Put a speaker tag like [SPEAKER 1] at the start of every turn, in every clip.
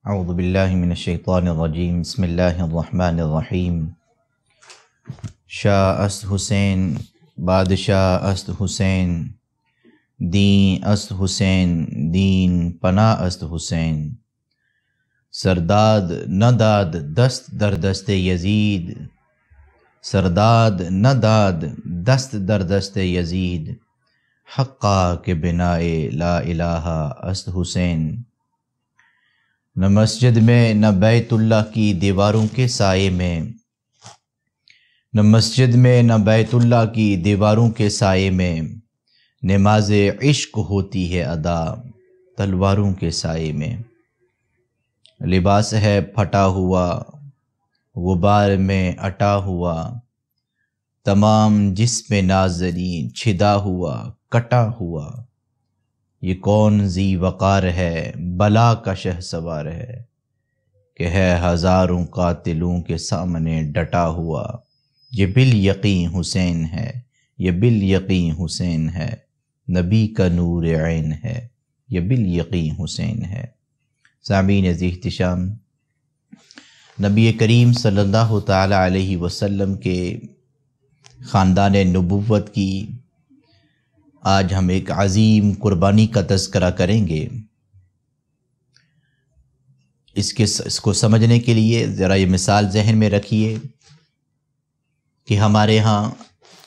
[SPEAKER 1] اعوذ باللہ من الشیطان الرجیم بسم اللہ الرحمن الرحیم شاہ است حسین بادشاہ است حسین دین است حسین دین پناہ است حسین سرداد نہ داد دست در دست یزید سرداد نہ داد دست در دست یزید حقا کے بنائے لا الہ است حسین نہ مسجد میں نہ بیت اللہ کی دیواروں کے سائے میں نہ مسجد میں نہ بیت اللہ کی دیواروں کے سائے میں نماز عشق ہوتی ہے ادا تلواروں کے سائے میں لباس ہے پھٹا ہوا غبار میں اٹا ہوا تمام جسم نازنین چھدا ہوا کٹا ہوا یہ کون ذی وقار ہے بلا کا شہ سوار ہے کہ ہے ہزاروں قاتلوں کے سامنے ڈٹا ہوا یہ بالیقین حسین ہے یہ بالیقین حسین ہے نبی کا نور عین ہے یہ بالیقین حسین ہے۔ سامعین عزیز احتشام، نبی کریم صلی اللہ تعالی علیہ وسلم کے خاندان نبوت کی آج ہم ایک عظیم قربانی کا تذکرہ کریں گے۔ اس کو سمجھنے کے لیے ذرا یہ مثال ذہن میں رکھیے کہ ہمارے ہاں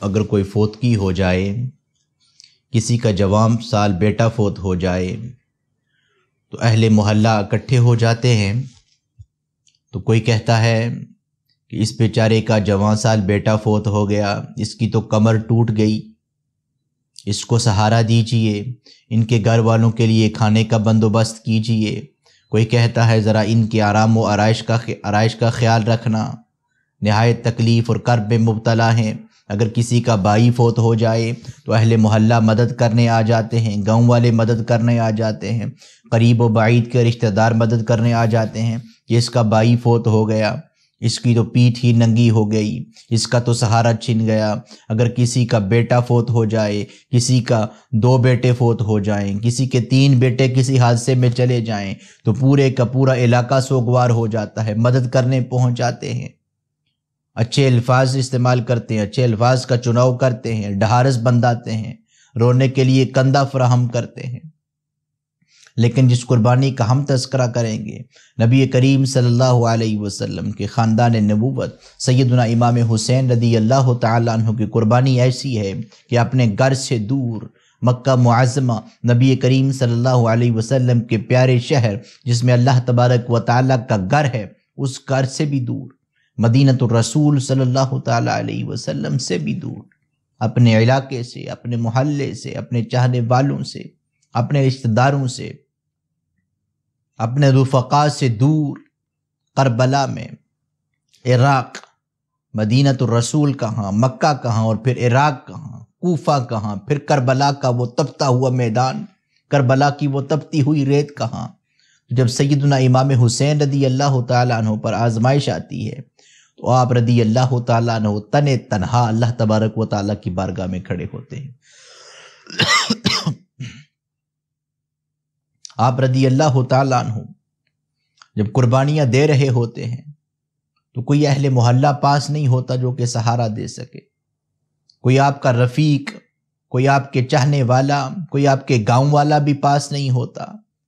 [SPEAKER 1] اگر کوئی فوتگی ہو جائے، کسی کا جوان سال بیٹا فوت ہو جائے تو اہل محلہ اکٹھے ہو جاتے ہیں، تو کوئی کہتا ہے کہ اس بیچارے کا جوان سال بیٹا فوت ہو گیا، اس کی تو کمر ٹوٹ گئی، اس کو سہارا دیجئے، ان کے گھر والوں کے لیے کھانے کا بندوبست کیجئے۔ کوئی کہتا ہے ذرا ان کے آرام و آرائش کا خیال رکھنا، نہایت تکلیف اور کرب میں مبتلا ہیں۔ اگر کسی کا بھائی فوت ہو جائے تو اہل محلہ مدد کرنے آ جاتے ہیں، گاؤں والے مدد کرنے آ جاتے ہیں، قریب و بعید کے رشتہ دار مدد کرنے آ جاتے ہیں کہ اس کا بھائی فوت ہو گیا، اس کی تو پیٹھ ہی ننگی ہو گئی، اس کا تو سہارا چھن گیا۔ اگر کسی کا بیٹا فوت ہو جائے، کسی کا 2 بیٹے فوت ہو جائیں، کسی کے 3 بیٹے کسی حادثے میں چلے جائیں تو پورے کا پورا علاقہ سوگوار ہو جاتا ہے، مدد کرنے پہنچ جاتے ہیں، اچھے الفاظ استعمال کرتے ہیں، اچھے الفاظ کا چناؤ کرتے ہیں، ڈھارس بندھاتے ہیں، رونے کے لیے کندھا فراہم کرتے ہیں۔ لیکن جس قربانی کا ہم تذکرہ کریں گے، نبی کریم صلی اللہ علیہ وسلم کے خاندان نبوت سیدنا امام حسین رضی اللہ تعالیٰ عنہ کی قربانی ایسی ہے کہ اپنے گھر سے دور مکہ معظمہ، نبی کریم صلی اللہ علیہ وسلم کے پیارے شہر جس میں اللہ تبارک و تعالیٰ کا گھر ہے، اس گھر سے بھی دور، مدینۃ الرسول صلی اللہ تعالیٰ علیہ وسلم سے بھی دور، اپنے علاقے سے، اپنے محلے سے، اپنے چاہنے والوں سے، اپنے رشتہ داروں سے، اپنے رفقا سے دور، کربلا میں، عراق، مدینۃ الرسول کہاں، مکہ کہاں، اور پھر عراق کہاں، کوفہ کہاں، پھر کربلا کا وہ تپتا ہوا میدان، کربلا کی وہ تپتی ہوئی ریت کہاں۔ جب سیدنا امام حسین رضی اللہ تعالیٰ عنہ پر آزمائش آتی ہے تو آپ رضی اللہ تعالیٰ عنہ تنہا اللہ تبارک و تعالیٰ کی بارگاہ میں کھڑے ہوتے ہیں۔ آپ رضی اللہ تعالیٰ عنہ جب قربانیاں دے رہے ہوتے ہیں تو کوئی اہل محلہ پاس نہیں ہوتا جو کہ سہارا دے سکے، کوئی آپ کا رفیق، کوئی آپ کے چاہنے والا، کوئی آپ کے گاؤں والا بھی پاس نہیں ہوتا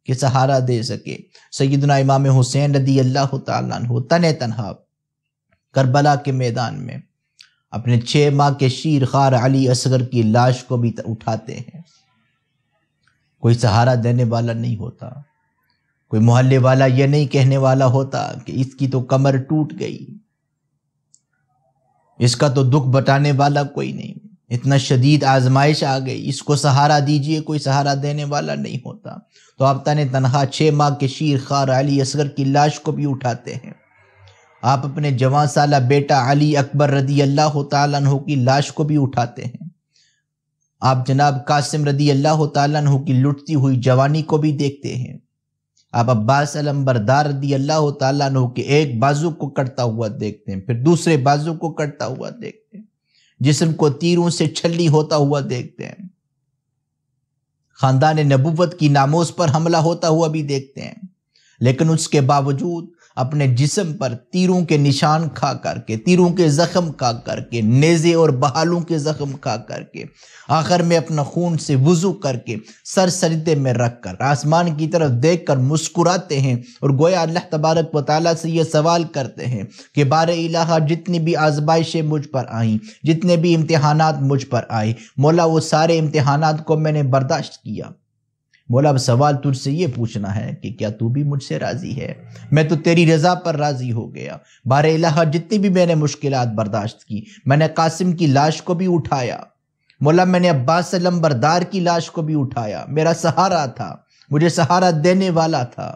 [SPEAKER 1] کہ سہارا دے سکے۔ سیدنا امام حسین رضی اللہ تعالیٰ عنہ تنہا کربلا کے میدان میں اپنے 6 ماہ کے شیر خوار علی اصغر کی لاش کو بھی اٹھاتے ہیں۔ کوئی سہارا دینے والا نہیں ہوتا، کوئی محلے والا یہ نہیں کہنے والا ہوتا کہ اس کی تو کمر ٹوٹ گئی، اس کا تو دکھ بٹانے والا کوئی نہیں، اتنا شدید آزمائش آ گئی، اس کو سہارا دیجئے، کوئی سہارا دینے والا نہیں ہوتا۔ تو آپ تنہا 6 ماہ کے شیر خوار علی اصغر کی لاش کو بھی اٹھاتے ہیں۔ آپ اپنے جوان سالہ بیٹا علی اکبر رضی اللہ تعالیٰ عنہ کی لاش کو بھی اٹھاتے ہیں۔ آپ جناب قاسم رضی اللہ تعالیٰ عنہ کی لٹتی ہوئی جوانی کو بھی دیکھتے ہیں۔ آپ عباس علمبردار رضی اللہ تعالیٰ عنہ کے ایک بازو کو کٹتا ہوا دیکھتے ہیں، پھر دوسرے بازو کو کٹتا ہوا دیکھتے ہیں، جسم کو تیروں سے چھلی ہوتا ہوا دیکھتے ہیں، خاندان نبوت کی ناموس پر حملہ ہوتا ہوا بھی دیکھتے ہیں۔ لیکن اس کے باوجود اپنے جسم پر تیروں کے نشان کھا کر کے، تیروں کے زخم کھا کر کے، نیزے اور بہالوں کے زخم کھا کر کے، آخر میں اپنا خون سے وضو کر کے سر سجدے میں رکھ کر آسمان کی طرف دیکھ کر مسکراتے ہیں اور گویا اللہ تبارک و تعالیٰ سے یہ سوال کرتے ہیں کہ بار الہ جتنی بھی آزمائشیں مجھ پر آئیں، جتنے بھی امتحانات مجھ پر آئے، مولا وہ سارے امتحانات کو میں نے برداشت کیا۔ مولا اب سوال تجھ سے یہ پوچھنا ہے کہ کیا تو بھی مجھ سے راضی ہے؟ میں تو تیری رضا پر راضی ہو گیا۔ بار الہ جتنی بھی میں نے مشکلات برداشت کی، میں نے قاسم کی لاش کو بھی اٹھایا، مولا میں نے عباس علمبردار کی لاش کو بھی اٹھایا، میرا سہارا تھا، مجھے سہارا دینے والا تھا،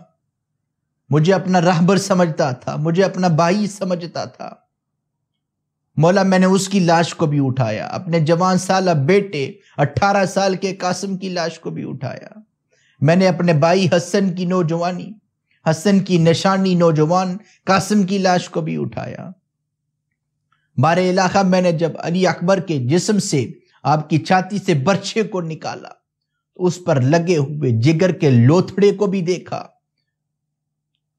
[SPEAKER 1] مجھے اپنا رہبر سمجھتا تھا، مجھے اپنا بھائی سمجھتا تھا، مولا میں نے اس کی لاش کو بھی اٹھایا، اپنے جوان سالہ بیٹے 18 سال کے قاسم کی لاش کو بھی اٹھایا، میں نے اپنے بھائی حسن کی نوجوانی، حسن کی نشانی نوجوان قاسم کی لاش کو بھی اٹھایا۔ بار الہ میں نے جب علی اکبر کے جسم سے آپ کی چھاتی سے برچھے کو نکالا تو اس پر لگے ہوئے جگر کے لوتھڑے کو بھی دیکھا،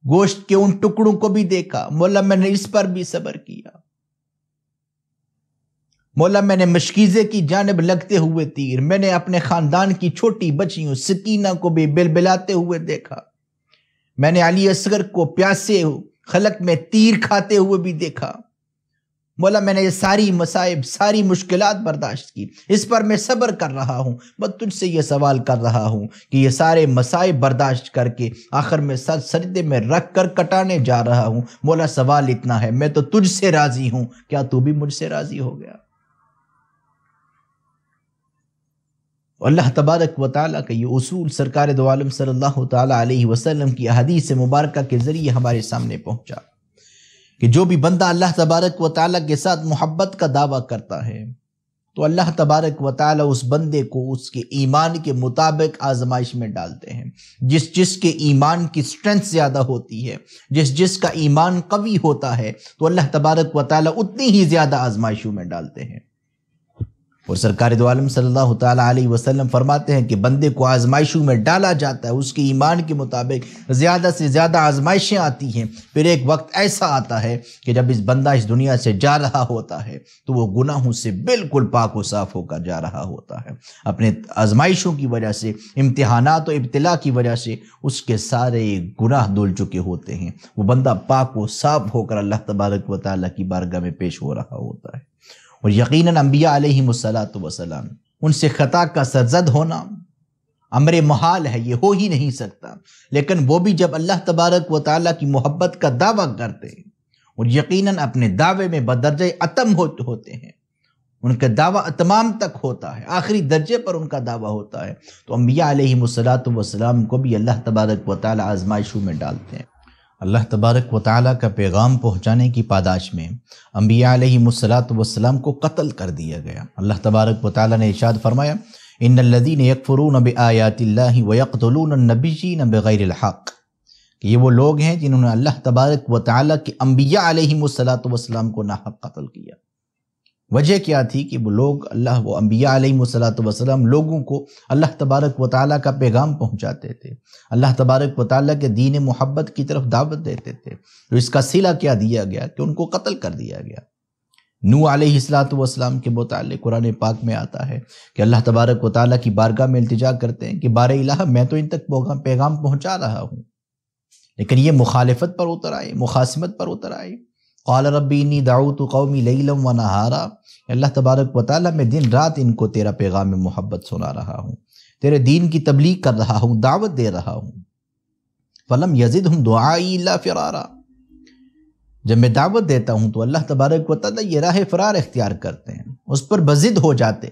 [SPEAKER 1] گوشت کے ان ٹکڑوں کو بھی دیکھا، مولا میں نے اس پر بھی صبر کیا۔ مولا میں نے مشکیزے کی جانب لگتے ہوئے تیر، میں نے اپنے خاندان کی چھوٹی بچیوں سکینہ کو بھی بلبلاتے ہوئے دیکھا، میں نے علی اصغر کو پیاسے خلق میں تیر کھاتے ہوئے بھی دیکھا۔ مولا میں نے یہ ساری مصائب، ساری مشکلات برداشت کی، اس پر میں صبر کر رہا ہوں۔ میں تجھ سے یہ سوال کر رہا ہوں کہ یہ سارے مصائب برداشت کر کے آخر میں سر سجدے میں رکھ کر کٹانے جا رہا ہوں۔ مولا سوال اتنا ہے، میں تو تجھ سے راضی ہوں، کیا تو بھی مجھ سے راضی ہو گیا؟ اللہ تبارک و تعالیٰ کا یہ اصول سرکار دو عالم صلی اللہ تعالیٰ علیہ وسلم کی احادیث مبارکہ کے ذریعے ہمارے سامنے پہنچا کہ جو بھی بندہ اللہ تبارک و تعالیٰ کے ساتھ محبت کا دعویٰ کرتا ہے تو اللہ تبارک و تعالیٰ اس بندے کو اس کے ایمان کے مطابق آزمائش میں ڈالتے ہیں۔ جس کے ایمان کی سٹرنتھ زیادہ ہوتی ہے، جس کا ایمان قوی ہوتا ہے تو اللہ تبارک و تعالیٰ اتنی ہی زیادہ آزمائشوں میں ڈالتے ہیں۔ اور سرکار دو عالم صلی اللہ تعالیٰ علیہ وسلم فرماتے ہیں کہ بندے کو آزمائشوں میں ڈالا جاتا ہے، اس کے ایمان کے مطابق زیادہ سے زیادہ آزمائشیں آتی ہیں۔ پھر ایک وقت ایسا آتا ہے کہ جب اس بندہ اس دنیا سے جا رہا ہوتا ہے تو وہ گناہوں سے بالکل پاک و صاف ہو کر جا رہا ہوتا ہے۔ اپنے آزمائشوں کی وجہ سے، امتحانات و ابتلا کی وجہ سے اس کے سارے گناہ دھل چکے ہوتے ہیں، وہ بندہ پاک و صاف ہو کر اللہ تبارک و تعالیٰ کی بارگاہ میں پیش ہو رہا ہوتا ہے۔ اور یقیناً انبیاء علیہم السلام ان سے خطا کا سرزد ہونا امر محال ہے، یہ ہو ہی نہیں سکتا، لیکن وہ بھی جب اللہ تبارک و تعالیٰ کی محبت کا دعویٰ کرتے ہیں اور یقیناً اپنے دعوے میں بدرجہ اتم ہوتے ہیں، ان کا دعویٰ اتمام تک ہوتا ہے، آخری درجے پر ان کا دعویٰ ہوتا ہے، تو انبیاء علیہم السلام کو بھی اللہ تبارک و تعالیٰ آزمائشوں میں ڈالتے ہیں۔ اللہ تبارک و تعالیٰ کا پیغام پہنچانے کی پاداش میں انبیاء علیہم السلام کو قتل کر دیا گیا۔ اللہ تبارک و تعالیٰ نے ارشاد فرمایا ان الذین یکفرون بآیات اللہ ویقتلون النبیین بغیر الحق، کہ یہ وہ لوگ ہیں جنہوں نے اللہ تبارک و تعالیٰ کے انبیاء علیہم السلام کو ناحق قتل کیا۔ وجہ کیا تھی کہ وہ لوگ وہ انبیاء علیہم السلام لوگوں کو اللہ تبارک و تعالیٰ کا پیغام پہنچاتے تھے، اللہ تبارک و تعالیٰ کے دین محبت کی طرف دعوت دیتے تھے، تو اس کا صلہ کیا دیا گیا کہ ان کو قتل کر دیا گیا۔ نوح علیہ السلام کے متعلق قرآن پاک میں آتا ہے کہ اللہ تبارک و تعالیٰ کی بارگاہ میں التجا کرتے ہیں کہ بار الہ میں تو ان تک پیغام پہنچا رہا ہوں، لیکن یہ مخالفت پر اتر آئے، مخاصمت پر اتر آئے۔ قال ربی انی دعوت قومی لیلا و نہارا، اللہ تبارک و تعالیٰ میں دن رات ان کو تیرا پیغام محبت سنا رہا ہوں، تیرے دین کی تبلیغ کر رہا ہوں، دعوت دے رہا ہوں۔ فلم یزدہم دعائی الا فرارا، جب میں دعوت دیتا ہوں تو اللہ تبارک و تعالیٰ یہ راہ فرار اختیار کرتے ہیں، اس پر بضد ہو جاتے۔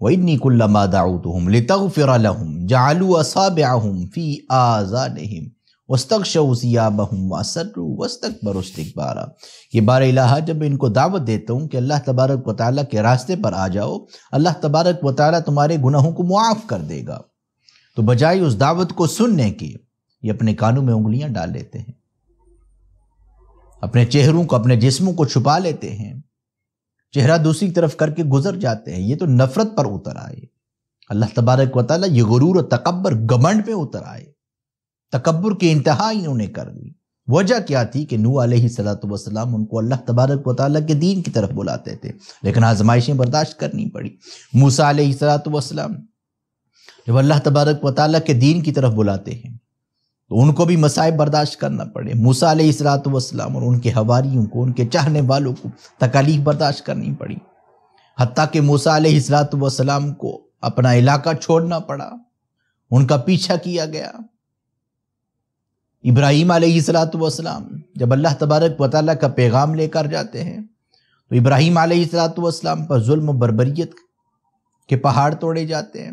[SPEAKER 1] وَإِنِّي كُلَّمَا دَعَوْتُهُمْ لِتَغْفِرَ لَهُمْ جَعَلُوا أَصَابِعَهُمْ فِي آذَانِهِمْ وَاسْتَغْشَوْا ثِيَابَهُمْ وَأَصَرُّوا وَاسْتَكْبَرُوا اسْتِكْبَارًا، یہ بار الہ جب ان کو دعوت دیتا ہوں کہ اللہ تبارک و تعالیٰ کے راستے پر آ جاؤ، اللہ تبارک و تعالیٰ تمہارے گناہوں کو معاف کر دے گا، تو بجائے اس دعوت کو سننے کے یہ اپنے کانوں میں انگلیاں ڈال لیتے ہیں، اپنے چہروں کو، اپنے جسموں کو چھپا لیتے ہیں، چہرہ دوسری طرف کر کے گزر جاتے ہیں۔ یہ تو نفرت پر اتر آئے، اللہ تبارک و تعالیٰ یہ غرور و تکبر، گھمنڈ پہ اتر آئے۔ تکبر کی انتہا انہوں نے کر دی۔ وجہ کیا تھی کہ نوح علیہ السلام ان کو اللہ تبارک و تعالیٰ کے دین کی طرف بلاتے تھے، لیکن آزمائشیں برداشت کرنی پڑی۔ موسیٰ علیہ السلام جب اللہ تبارک و تعالیٰ کے دین کی طرف بلاتے ہیں تو ان کو بھی مصائب برداشت کرنا پڑے۔ موسیٰ علیہ السلام اور ان کے حواریوں کو، ان کے چاہنے والوں کو تکالیف برداشت کرنی پڑی، حتیٰ کہ موسیٰ علیہ السلام کو اپنا علاقہ چھوڑنا پڑا، ان کا پیچھا کیا گیا۔ ابراہیم علیہ السلام جب اللہ تبارک و تعالیٰ کا پیغام لے کر جاتے ہیں تو ابراہیم علیہ السلام پر ظلم و بربریت کے پہاڑ توڑے جاتے ہیں،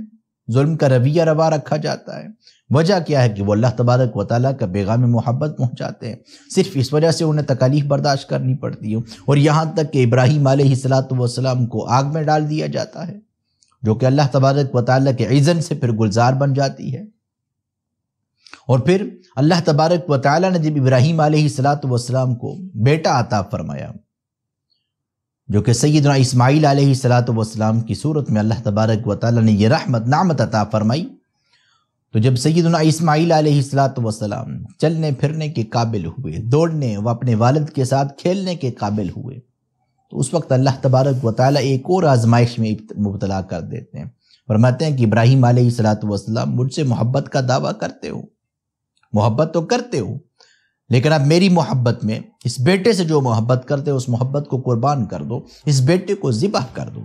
[SPEAKER 1] ظلم کا رویہ روا رکھا جاتا ہے۔ وجہ کیا ہے کہ وہ اللہ تبارک و تعالیٰ کا پیغام محبت پہنچاتے ہیں، صرف اس وجہ سے انہیں تکالیف برداشت کرنی پڑتی ہے، اور یہاں تک کہ ابراہیم علیہ السلام کو آگ میں ڈال دیا جاتا ہے، جو کہ اللہ تبارک و تعالیٰ کے اذن سے پھر گلزار بن جاتی ہے۔ اور پھر اللہ تبارک و تعالیٰ نے جب ابراہیم علیہ السلام کو بیٹا عطا فرمایا، جو کہ سیدنا اسماعیل علیہ السلام کی صورت میں اللہ تبارک و تعالیٰ نے یہ نعمت عطا فرمائی، تو جب سیدنا اسماعیل علیہ السلام چلنے پھرنے کے قابل ہوئے، دوڑنے و اپنے والد کے ساتھ کھیلنے کے قابل ہوئے، تو اس وقت اللہ تبارک و تعالیٰ ایک اور آزمائش میں مبتلا کر دیتے ہیں۔ فرماتے ہیں کہ ابراہیم علیہ السلام مجھ سے محبت کا دعویٰ کرتے ہو، محبت تو کرتے ہو، لیکن اب میری محبت میں اس بیٹے سے جو محبت کرتے ہو اس محبت کو قربان کر دو، اس بیٹے کو ذبح کر دو۔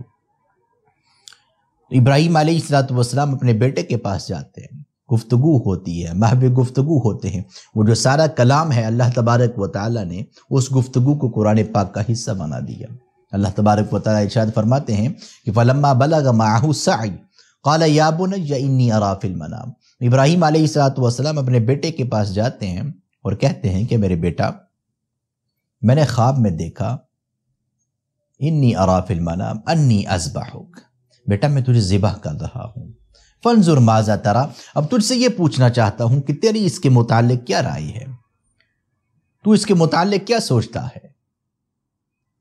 [SPEAKER 1] ابراہیم علیہ السلام اپنے بیٹے کے پاس جاتے ہیں، گفتگو ہوتی ہے، محو گفتگو ہوتے ہیں، وہ جو سارا کلام ہے اللہ تبارک و تعالیٰ نے اس گفتگو کو قرآن پاک کا حصہ بنا دیا۔ اللہ تبارک و تعالیٰ ارشاد فرماتے ہیں کہ فَلَمَّا بَلَغَ مَعَهُ السَّعْيُ قَالَ يَا بُنَيَّ إِنِّي أَرَىٰ فِي الْمَنَامِ۔ ابراہیم علیہ السلام اپنے بیٹے کے پاس جاتے ہیں اور کہتے ہیں کہ میرے بیٹا، میں نے خواب میں دیکھا، انی ارا فی المنام انی اذبحک، بیٹا میں تجھے ذبح کر رہا ہوں، فانظر ماذا ترى، اب تجھ سے یہ پوچھنا چاہتا ہوں کہ تیری اس کے متعلق کیا رائے ہے، تو اس کے متعلق کیا سوچتا ہے؟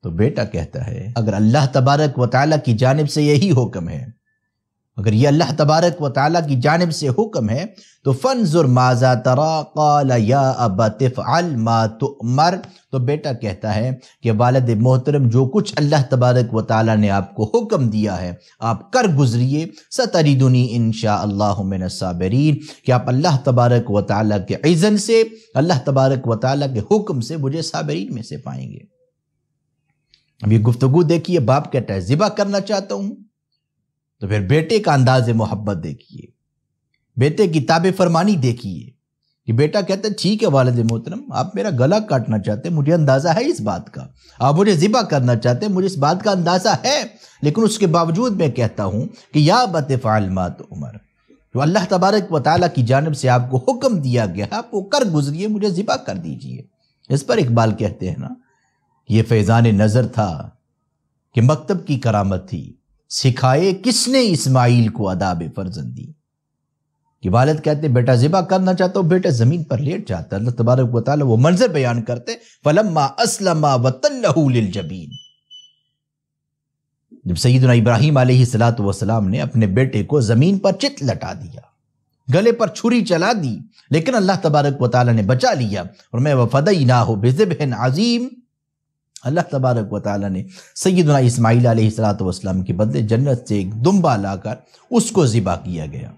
[SPEAKER 1] تو بیٹا کہتا ہے اگر اللہ تبارک و تعالیٰ کی جانب سے یہی حکم ہے، اگر یہ اللہ تبارک و تعالیٰ کی جانب سے حکم ہے تو فانظر ماذا ترى قال یا ابت افعل ما تؤمر، تو بیٹا کہتا ہے کہ والد محترم جو کچھ اللہ تبارک و تعالیٰ نے آپ کو حکم دیا ہے آپ کر گزریے، ستجدنی انشاء اللہ من الصابرین، کہ آپ اللہ تبارک و تعالیٰ کے اذن سے، اللہ تبارک و تعالیٰ کے حکم سے مجھے صابرین میں سے پائیں گے۔ اب یہ گفتگو دیکھیے، باپ کہتا ہے ذبح کرنا چاہتا ہوں، تو پھر بیٹے کا انداز محبت دیکھیے، بیٹے کی تابع فرمانی دیکھیے کہ بیٹا کہتا ہے ٹھیک ہے والد محترم، آپ میرا گلا کاٹنا چاہتے ہیں، مجھے اندازہ ہے اس بات کا، آپ مجھے ذبح کرنا چاہتے ہیں، مجھے اس بات کا اندازہ ہے، لیکن اس کے باوجود میں کہتا ہوں کہ یا ابت افعل ما تؤمر، جو اللہ تبارک و تعالیٰ کی جانب سے آپ کو حکم دیا گیا ہے آپ وہ کر گزریے، مجھے ذبح کر دیجئے۔ اس پر اقبال کہتے ہیں نا، یہ فیضان نظر تھا کہ مکتب کی کرامت تھی، سکھائے کس نے اسماعیل کو آداب فرزندی، کہ والد کہتے بیٹا ذبح کرنا چاہتا ہوں، بیٹا زمین پر لیٹ جاتا ہے، اللہ تبارک و تعالیٰ وہ منظر بیان کرتے فَلَمَّا أَسْلَمَا وَتَلَّهُ لِلْجَبِينِ، جب سیدنا ابراہیم علیہ السلام نے اپنے بیٹے کو زمین پر چت لٹا دیا، گلے پر چھری چلا دی، لیکن اللہ تبارک و تعالیٰ نے بچا لیا، اور میں وَفَدَيْنَاهُ بِذِبْحٍ عَظِيمٍ، اللہ تبارک و تعالیٰ نے سیدنا اسماعیل علیہ السلام کے بدلے جنت سے ایک دمبا لا کر اس کو ذبح کیا گیا،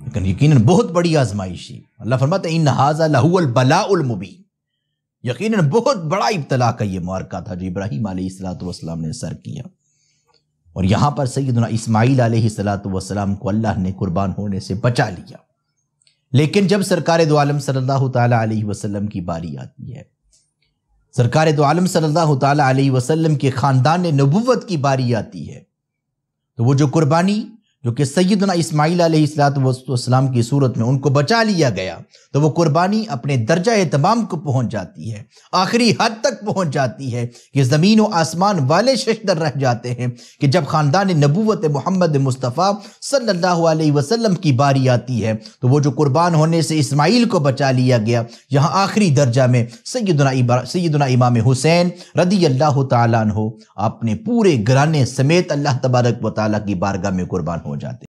[SPEAKER 1] لیکن یقیناً بہت بڑی آزمائش ہے۔ اللہ فرماتا ہے ان ھذا لہو البلاء المبین، یقیناً بہت بڑا ابتلا کا یہ معرکہ تھا جو ابراہیم علیہ السلام نے سر کیا، اور یہاں پر سیدنا اسماعیل علیہ السلام کو اللہ نے قربان ہونے سے بچا لیا۔ لیکن جب سرکار دو عالم صلی اللہ تعالیٰ علیہ وسلم کی باری آتی ہے، سرکار دو عالم صلی اللہ تعالیٰ علیہ وسلم کے خاندان نبوت کی باری آتی ہے، تو وہ جو قربانی جو کہ سیدنا اسماعیل علیہ السلام کی صورت میں ان کو بچا لیا گیا، تو وہ قربانی اپنے درجہ تمام کو پہنچ جاتی ہے، آخری حد تک پہنچ جاتی ہے کہ زمین و آسمان والے ششدر رہ جاتے ہیں کہ جب خاندان نبوت محمد مصطفیٰ صلی اللہ علیہ وسلم کی باری آتی ہے تو وہ جو قربان ہونے سے اسماعیل کو بچا لیا گیا، یہاں آخری درجہ میں سیدنا امام حسین رضی اللہ تعالیٰ عنہ اپنے پورے گھرانے سمیت اللہ تبارک و تعالیٰ کی بارگاہ میں قربان ہو جاتے ہیں۔